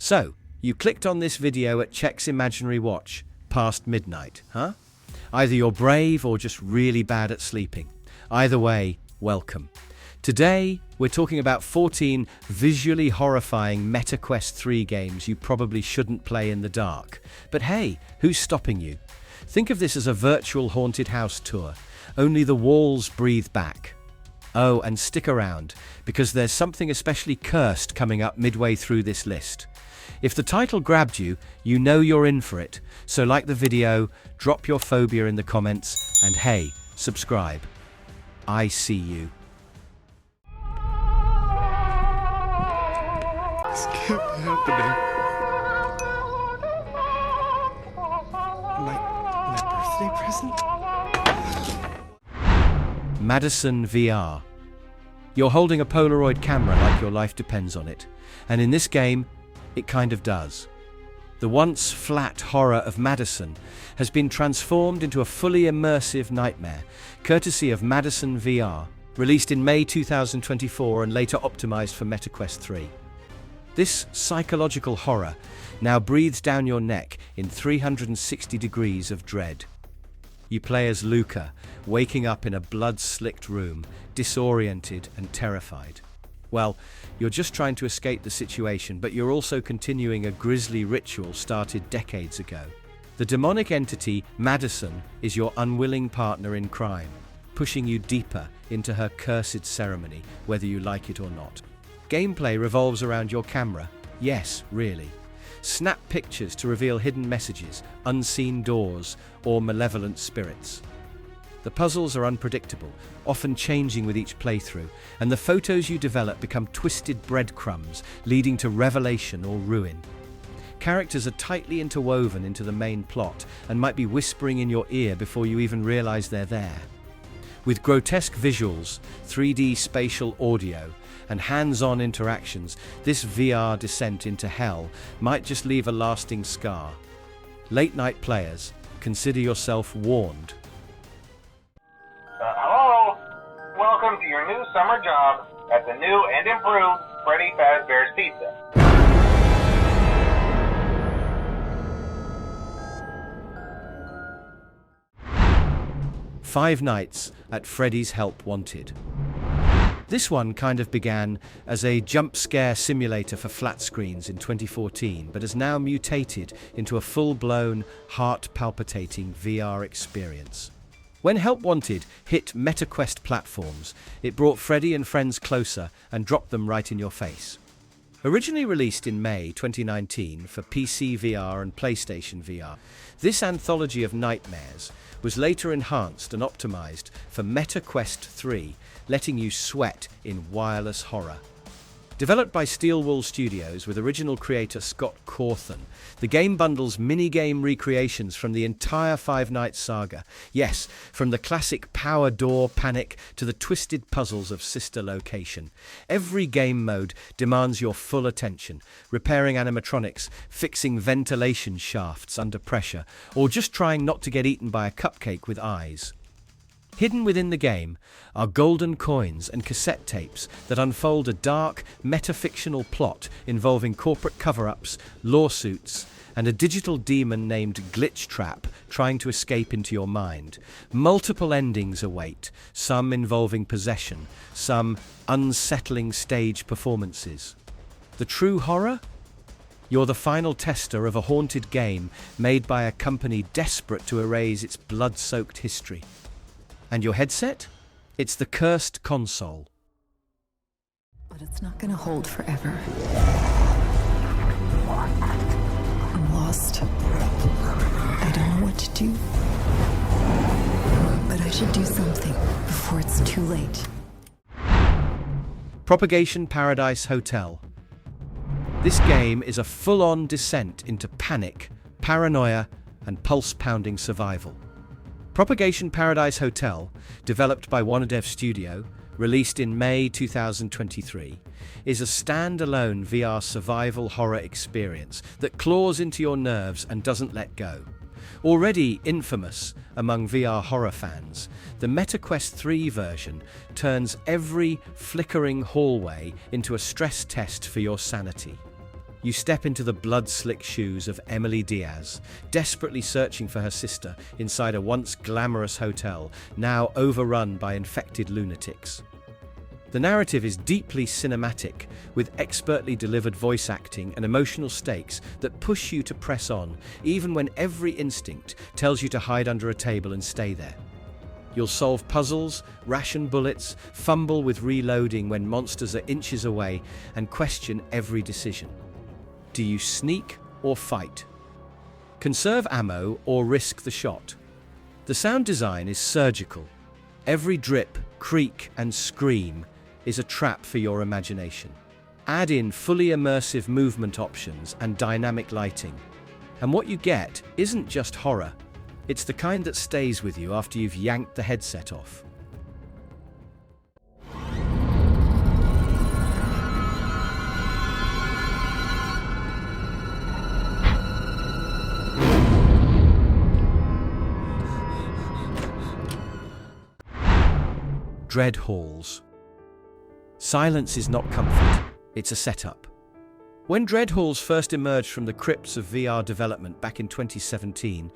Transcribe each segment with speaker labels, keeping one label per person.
Speaker 1: So, you clicked on this video at Check's Imaginary Watch, past midnight, huh? Either you're brave or just really bad at sleeping. Either way, welcome. Today, we're talking about 14 visually horrifying MetaQuest 3 games you probably shouldn't play in the dark. But hey, who's stopping you? Think of this as a virtual haunted house tour. Only the walls breathe back. Oh, and stick around, because there's something especially cursed coming up midway through this list. If the title grabbed you, you know you're in for it. So like the video, drop your phobia in the comments, and hey, subscribe. I see you.
Speaker 2: This can't be happening. My birthday present?
Speaker 1: MADiSON VR. You're holding a Polaroid camera like your life depends on it, and in this game, it kind of does. The once flat horror of MADiSON has been transformed into a fully immersive nightmare, courtesy of MADiSON VR, released in May 2024 and later optimized for MetaQuest 3. This psychological horror now breathes down your neck in 360 degrees of dread. You play as Luca, waking up in a blood-slicked room, disoriented and terrified. Well, you're just trying to escape the situation, but you're also continuing a grisly ritual started decades ago. The demonic entity, MADiSON, is your unwilling partner in crime, pushing you deeper into her cursed ceremony, whether you like it or not. Gameplay revolves around your camera. Yes, really. Snap pictures to reveal hidden messages, unseen doors, or malevolent spirits. The puzzles are unpredictable, often changing with each playthrough, and the photos you develop become twisted breadcrumbs, leading to revelation or ruin. Characters are tightly interwoven into the main plot and might be whispering in your ear before you even realize they're there. With grotesque visuals, 3D spatial audio, and hands-on interactions, this VR descent into hell might just leave a lasting scar. Late-night players, consider yourself warned.
Speaker 3: Hello! Welcome to your new summer job at the new and improved Freddy Fazbear's Pizza.
Speaker 1: 5 Nights at Freddy's Help Wanted. This one kind of began as a jump scare simulator for flat screens in 2014, but has now mutated into a full-blown, heart-palpitating VR experience. When Help Wanted hit MetaQuest platforms, it brought Freddy and friends closer and dropped them right in your face. Originally released in May 2019 for PC VR and PlayStation VR, this anthology of nightmares was later enhanced and optimized for MetaQuest 3, letting you sweat in wireless horror. Developed by Steelwool Studios with original creator Scott Cawthon, the game bundles mini-game recreations from the entire 5 Nights saga. Yes, from the classic power door panic to the twisted puzzles of Sister Location. Every game mode demands your full attention, repairing animatronics, fixing ventilation shafts under pressure, or just trying not to get eaten by a cupcake with eyes. Hidden within the game are golden coins and cassette tapes that unfold a dark, metafictional plot involving corporate cover-ups, lawsuits, and a digital demon named Glitch Trap trying to escape into your mind. Multiple endings await, some involving possession, some unsettling stage performances. The true horror? You're the final tester of a haunted game made by a company desperate to erase its blood-soaked history. And your headset? It's the cursed console.
Speaker 4: But it's not gonna hold forever. I'm lost. I don't know what to do. But I should do something before it's too late.
Speaker 1: Propagation Paradise Hotel. This game is a full-on descent into panic, paranoia, and pulse-pounding survival. Propagation Paradise Hotel, developed by Wanadev Studio, released in May 2023, is a standalone VR survival horror experience that claws into your nerves and doesn't let go. Already infamous among VR horror fans, the MetaQuest 3 version turns every flickering hallway into a stress test for your sanity. You step into the blood-slick shoes of Emily Diaz, desperately searching for her sister inside a once glamorous hotel, now overrun by infected lunatics. The narrative is deeply cinematic, with expertly delivered voice acting and emotional stakes that push you to press on, even when every instinct tells you to hide under a table and stay there. You'll solve puzzles, ration bullets, fumble with reloading when monsters are inches away, and question every decision. Do you sneak or fight? Conserve ammo or risk the shot? The sound design is surgical. Every drip, creak, and scream is a trap for your imagination. Add in fully immersive movement options and dynamic lighting, and what you get isn't just horror. It's the kind that stays with you after you've yanked the headset off. Dreadhalls. Silence is not comfort, it's a setup. When Dreadhalls first emerged from the crypts of VR development back in 2017,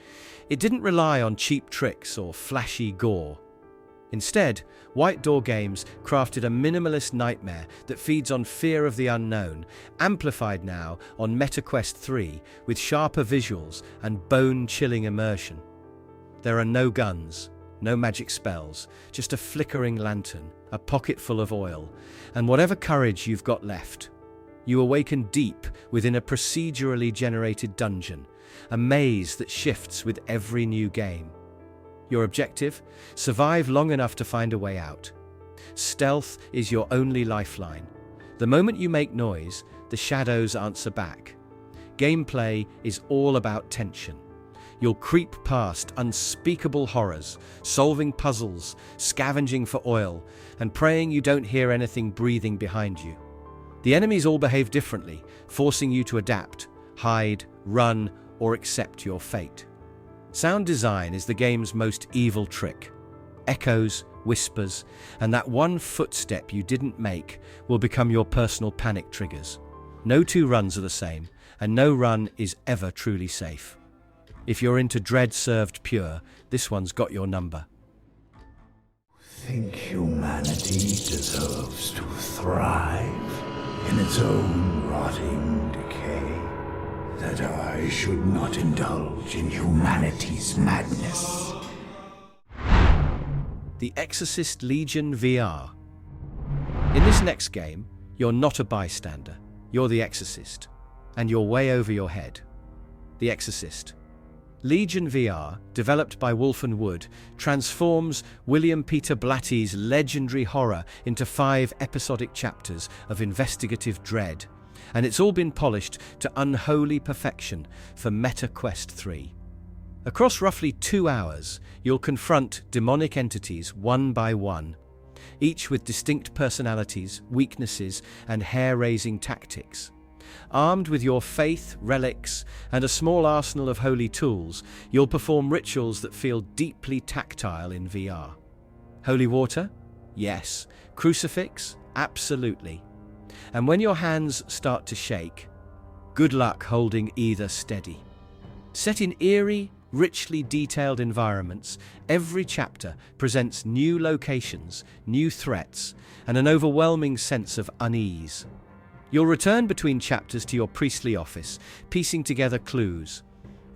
Speaker 1: it didn't rely on cheap tricks or flashy gore. Instead, White Door Games crafted a minimalist nightmare that feeds on fear of the unknown, amplified now on MetaQuest 3 with sharper visuals and bone-chilling immersion. There are no guns, no magic spells, just a flickering lantern, a pocket full of oil, and whatever courage you've got left. You awaken deep within a procedurally generated dungeon, a maze that shifts with every new game. Your objective? Survive long enough to find a way out. Stealth is your only lifeline. The moment you make noise, the shadows answer back. Gameplay is all about tension. You'll creep past unspeakable horrors, solving puzzles, scavenging for oil, and praying you don't hear anything breathing behind you. The enemies all behave differently, forcing you to adapt, hide, run, or accept your fate. Sound design is the game's most evil trick. Echoes, whispers, and that one footstep you didn't make will become your personal panic triggers. No two runs are the same, and no run is ever truly safe. If you're into dread served pure, this one's got your number.
Speaker 5: Think humanity deserves to thrive in its own rotting decay? That I should not indulge in humanity's madness?
Speaker 1: The Exorcist Legion VR. In this next game, you're not a bystander, you're the Exorcist, and you're way over your head. The Exorcist. Legion VR, developed by Wolf & Wood, transforms William Peter Blatty's legendary horror into 5 episodic chapters of investigative dread, and it's all been polished to unholy perfection for MetaQuest 3. Across roughly 2 hours, you'll confront demonic entities one by one, each with distinct personalities, weaknesses, and hair-raising tactics. Armed with your faith, relics, and a small arsenal of holy tools, you'll perform rituals that feel deeply tactile in VR. Holy water? Yes. Crucifix? Absolutely. And when your hands start to shake, good luck holding either steady. Set in eerie, richly detailed environments, every chapter presents new locations, new threats, and an overwhelming sense of unease. You'll return between chapters to your priestly office, piecing together clues,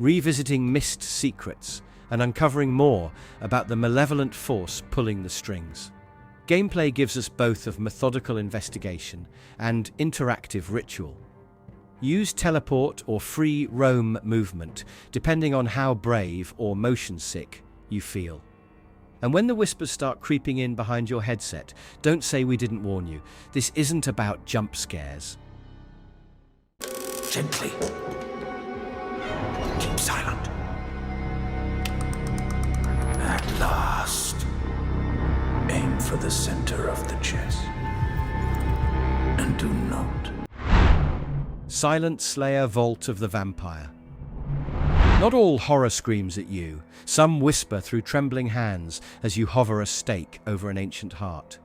Speaker 1: revisiting missed secrets, and uncovering more about the malevolent force pulling the strings. Gameplay gives us both of methodical investigation and interactive ritual. Use teleport or free roam movement, depending on how brave or motion sick you feel. And when the whispers start creeping in behind your headset, don't say we didn't warn you. This isn't about jump scares.
Speaker 5: Gently. Keep silent. At last. Aim for the center of the chest. And do not.
Speaker 1: Silent Slayer Vault of the Vampire. Not all horror screams at you. Some whisper through trembling hands as you hover a stake over an ancient heart.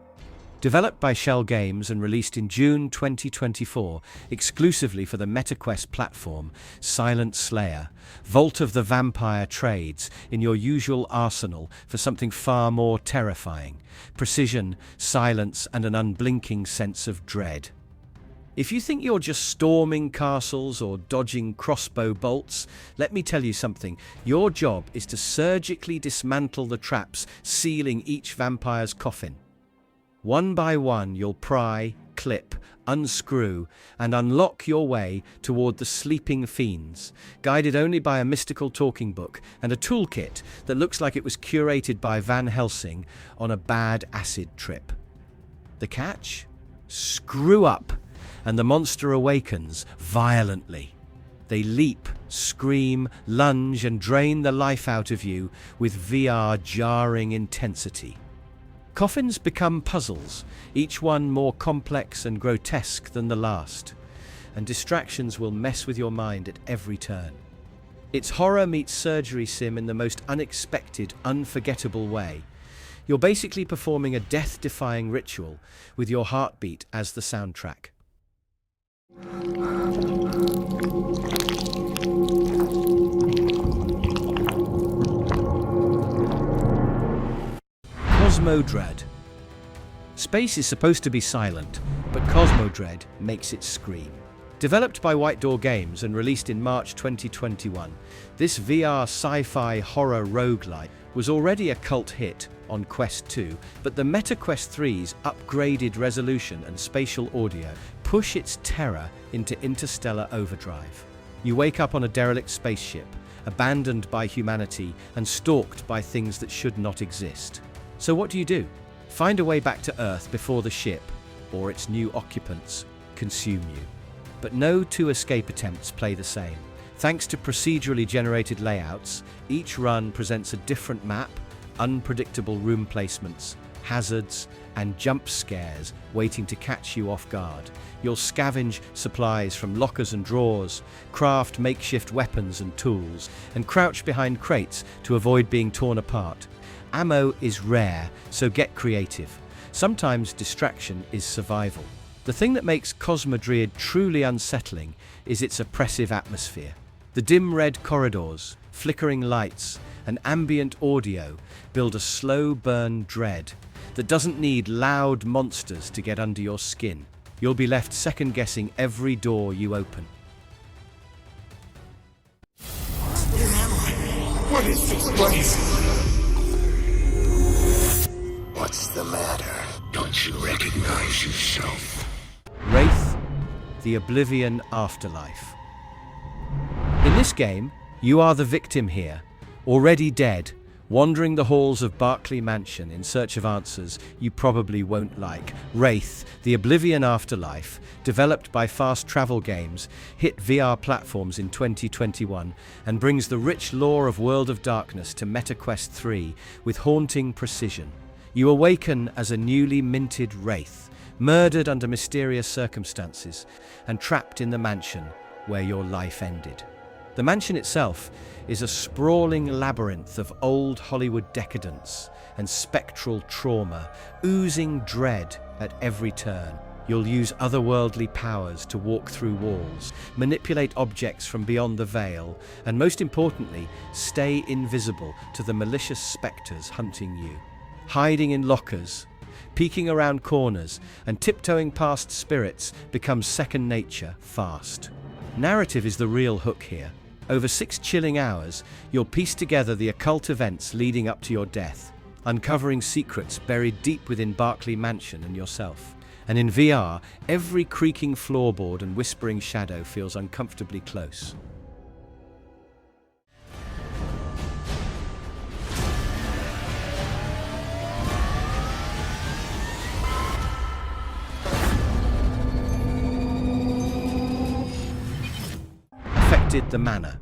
Speaker 1: Developed by Shell Games and released in June 2024, exclusively for the MetaQuest platform, Silent Slayer, Vault of the Vampire trades in your usual arsenal for something far more terrifying: precision, silence, and an unblinking sense of dread. If you think you're just storming castles or dodging crossbow bolts, let me tell you something. Your job is to surgically dismantle the traps sealing each vampire's coffin. One by one, you'll pry, clip, unscrew, and unlock your way toward the sleeping fiends, guided only by a mystical talking book and a toolkit that looks like it was curated by Van Helsing on a bad acid trip. The catch? Screw up, and the monster awakens violently. They leap, scream, lunge, and drain the life out of you with VR jarring intensity. Coffins become puzzles, each one more complex and grotesque than the last, and distractions will mess with your mind at every turn. It's horror meets surgery sim in the most unexpected, unforgettable way. You're basically performing a death-defying ritual with your heartbeat as the soundtrack. Cosmodread. Space is supposed to be silent, but Cosmodread makes it scream. Developed by White Door Games and released in March 2021, this VR sci-fi horror roguelike was already a cult hit on Quest 2, but the MetaQuest 3's upgraded resolution and spatial audio push its terror into interstellar overdrive. You wake up on a derelict spaceship, abandoned by humanity and stalked by things that should not exist. So what do? Find a way back to Earth before the ship, or its new occupants, consume you. But no two escape attempts play the same. Thanks to procedurally generated layouts, each run presents a different map, unpredictable room placements, hazards, and jump scares waiting to catch you off guard. You'll scavenge supplies from lockers and drawers, craft makeshift weapons and tools, and crouch behind crates to avoid being torn apart. Ammo is rare, so get creative. Sometimes distraction is survival. The thing that makes Cosmodread truly unsettling is its oppressive atmosphere. The dim red corridors, flickering lights, and ambient audio build a slow burn dread that doesn't need loud monsters to get under your skin. You'll be left second-guessing every door you open.
Speaker 5: What is this place? What's the matter? Don't you recognize yourself?
Speaker 1: Wraith, the Oblivion Afterlife. In this game, you are the victim here, already dead, wandering the halls of Berkeley Mansion in search of answers you probably won't like. Wraith, the Oblivion Afterlife, developed by Fast Travel Games, hit VR platforms in 2021 and brings the rich lore of World of Darkness to MetaQuest 3 with haunting precision. You awaken as a newly minted Wraith, murdered under mysterious circumstances and trapped in the mansion where your life ended. The mansion itself is a sprawling labyrinth of old Hollywood decadence and spectral trauma, oozing dread at every turn. You'll use otherworldly powers to walk through walls, manipulate objects from beyond the veil, and most importantly, stay invisible to the malicious specters hunting you. Hiding in lockers, peeking around corners, and tiptoeing past spirits becomes second nature fast. Narrative is the real hook here. Over 6 chilling hours, you'll piece together the occult events leading up to your death, uncovering secrets buried deep within Berkeley Mansion and yourself. And in VR, every creaking floorboard and whispering shadow feels uncomfortably close. The Manor.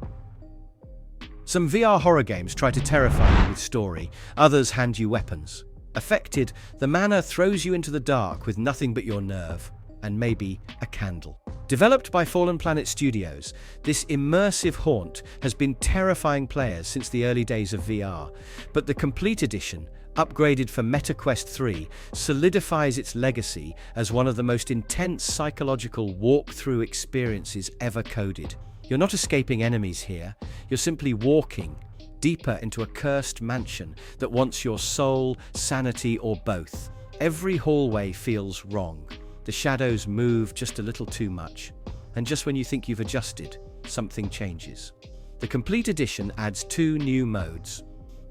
Speaker 1: Some VR horror games try to terrify you with story, others hand you weapons. Affected, the Manor throws you into the dark with nothing but your nerve, and maybe a candle. Developed by Fallen Planet Studios, this immersive haunt has been terrifying players since the early days of VR, but the complete edition, upgraded for MetaQuest 3, solidifies its legacy as one of the most intense psychological walk-through experiences ever coded. You're not escaping enemies here, you're simply walking deeper into a cursed mansion that wants your soul, sanity, or both. Every hallway feels wrong. The shadows move just a little too much. And just when you think you've adjusted, something changes. The Complete Edition adds 2 new modes.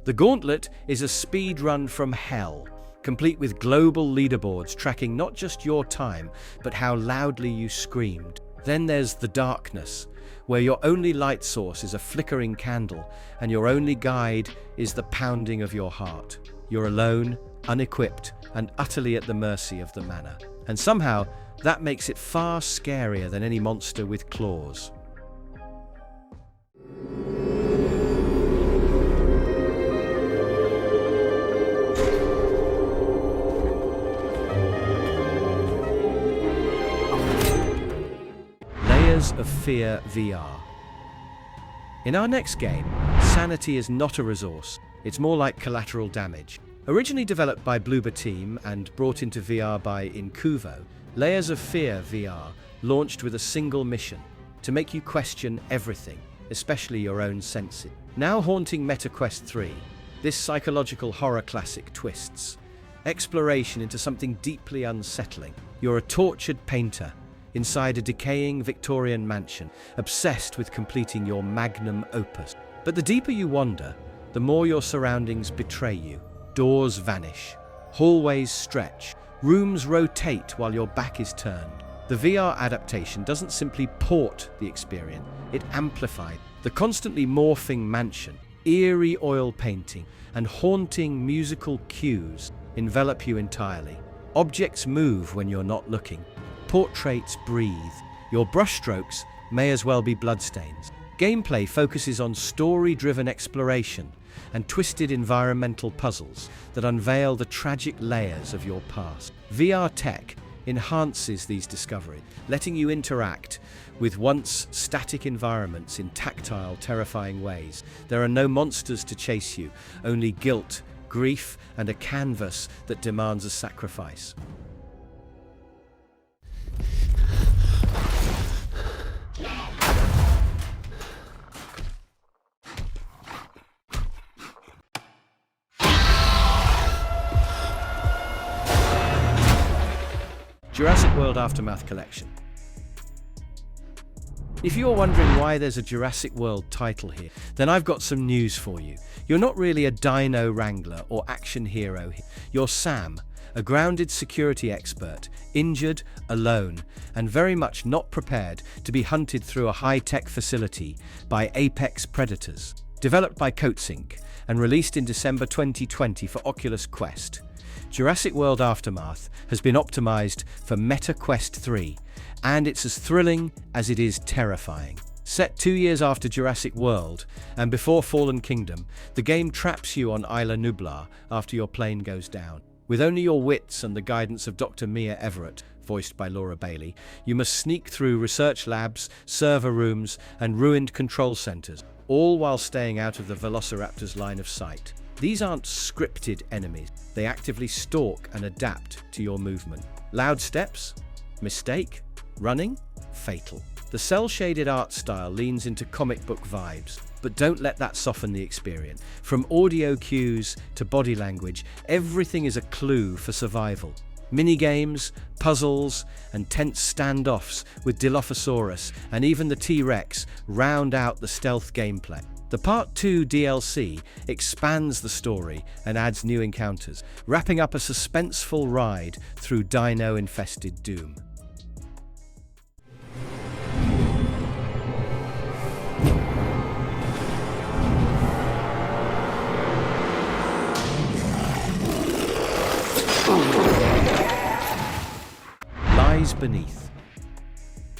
Speaker 1: The Gauntlet is a speed run from hell, complete with global leaderboards tracking not just your time, but how loudly you screamed. Then there's the Darkness, where your only light source is a flickering candle, and your only guide is the pounding of your heart. You're alone, unequipped, and utterly at the mercy of the Manor. And somehow, that makes it far scarier than any monster with claws. Layers of Fear VR. In our next game, sanity is not a resource, it's more like collateral damage. Originally developed by Bloober Team and brought into VR by Incuvo, Layers of Fear VR launched with a single mission: to make you question everything, especially your own senses. Now haunting MetaQuest 3, this psychological horror classic twists exploration into something deeply unsettling. You're a tortured painter inside a decaying Victorian mansion, obsessed with completing your magnum opus. But the deeper you wander, the more your surroundings betray you. Doors vanish, hallways stretch, rooms rotate while your back is turned. The VR adaptation doesn't simply port the experience, it amplifies. The constantly morphing mansion, eerie oil painting, and haunting musical cues envelop you entirely. Objects move when you're not looking. Portraits breathe. Your brushstrokes may as well be bloodstains. Gameplay focuses on story-driven exploration and twisted environmental puzzles that unveil the tragic layers of your past. VR tech enhances these discoveries, letting you interact with once static environments in tactile, terrifying ways. There are no monsters to chase you, only guilt, grief, and a canvas that demands a sacrifice. Jurassic World Aftermath Collection. If you're wondering why there's a Jurassic World title here, then I've got some news for you. You're not really a dino wrangler or action hero here. You're Sam, a grounded security expert, injured, alone, and very much not prepared to be hunted through a high-tech facility by apex predators. Developed by Coatsink and released in December 2020 for Oculus Quest, Jurassic World Aftermath has been optimized for MetaQuest 3, and it's as thrilling as it is terrifying. Set 2 years after Jurassic World and before Fallen Kingdom, the game traps you on Isla Nublar after your plane goes down. With only your wits and the guidance of Dr. Mia Everett, voiced by Laura Bailey, you must sneak through research labs, server rooms, and ruined control centers, all while staying out of the Velociraptor's line of sight. These aren't scripted enemies. They actively stalk and adapt to your movement. Loud steps? Mistake? Running? Fatal. The cel-shaded art style leans into comic book vibes, but don't let that soften the experience. From audio cues to body language, everything is a clue for survival. Minigames, puzzles, and tense standoffs with Dilophosaurus and even the T-Rex round out the stealth gameplay. The Part 2 DLC expands the story and adds new encounters, wrapping up a suspenseful ride through dino-infested doom. Lies Beneath.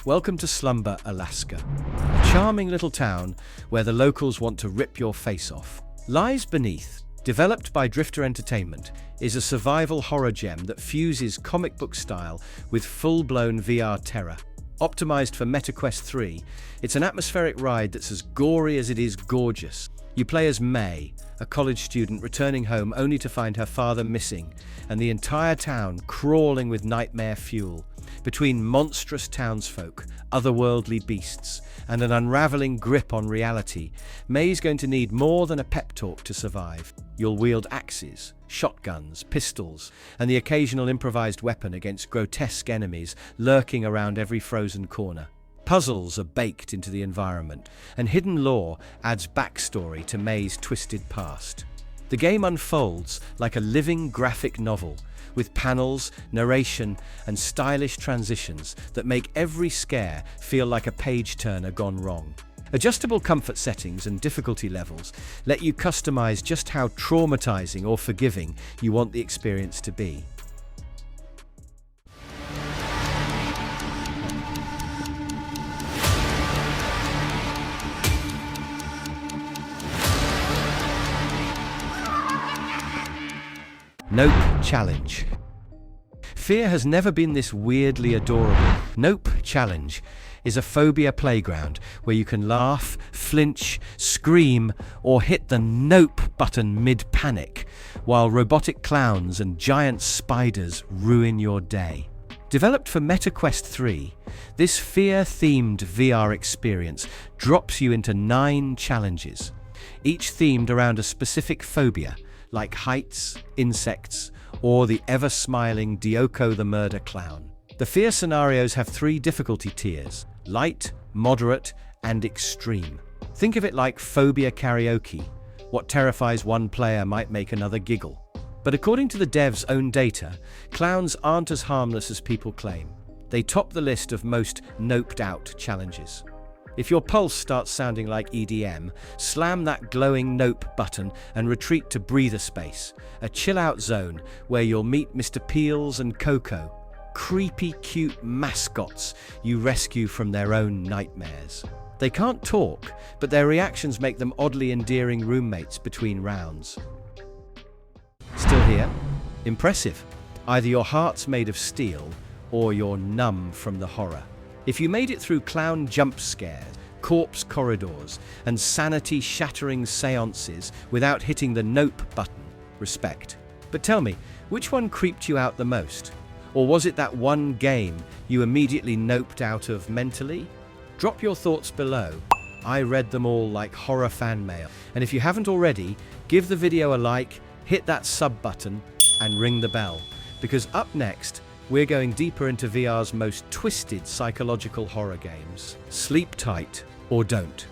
Speaker 1: Welcome to Slumber, Alaska, a charming little town where the locals want to rip your face off. Lies Beneath, developed by Drifter Entertainment, is a survival horror gem that fuses comic book style with full-blown VR terror. Optimized for MetaQuest 3, it's an atmospheric ride that's as gory as it is gorgeous. You play as May, a college student returning home only to find her father missing, and the entire town crawling with nightmare fuel. Between monstrous townsfolk, otherworldly beasts, and an unraveling grip on reality, May's going to need more than a pep talk to survive. You'll wield axes, shotguns, pistols, and the occasional improvised weapon against grotesque enemies lurking around every frozen corner. Puzzles are baked into the environment, and hidden lore adds backstory to May's twisted past. The game unfolds like a living graphic novel, with panels, narration, and stylish transitions that make every scare feel like a page-turner gone wrong. Adjustable comfort settings and difficulty levels let you customize just how traumatizing or forgiving you want the experience to be. Nope Challenge. Fear has never been this weirdly adorable. Nope Challenge is a phobia playground where you can laugh, flinch, scream, or hit the nope button mid-panic, while robotic clowns and giant spiders ruin your day. Developed for MetaQuest 3, this fear-themed VR experience drops you into 9 challenges, each themed around a specific phobia, like heights, insects, or the ever-smiling Dioko the Murder Clown. The fear scenarios have 3 difficulty tiers: light, moderate, and extreme. Think of it like phobia karaoke. What terrifies one player might make another giggle. But according to the devs' own data, clowns aren't as harmless as people claim. They top the list of most noped-out challenges. If your pulse starts sounding like EDM, slam that glowing nope button and retreat to breather space, a chill-out zone where you'll meet Mr. Peels and Coco, creepy, cute mascots you rescue from their own nightmares. They can't talk, but their reactions make them oddly endearing roommates between rounds. Still here? Impressive. Either your heart's made of steel, or you're numb from the horror. If you made it through clown jump scares, corpse corridors, and sanity-shattering seances without hitting the nope button, respect. But tell me, which one creeped you out the most? Or was it that one game you immediately noped out of mentally? Drop your thoughts below. I read them all like horror fan mail. And if you haven't already, give the video a like, hit that sub button, and ring the bell. Because up next, we're going deeper into VR's most twisted psychological horror games. Sleep tight or don't.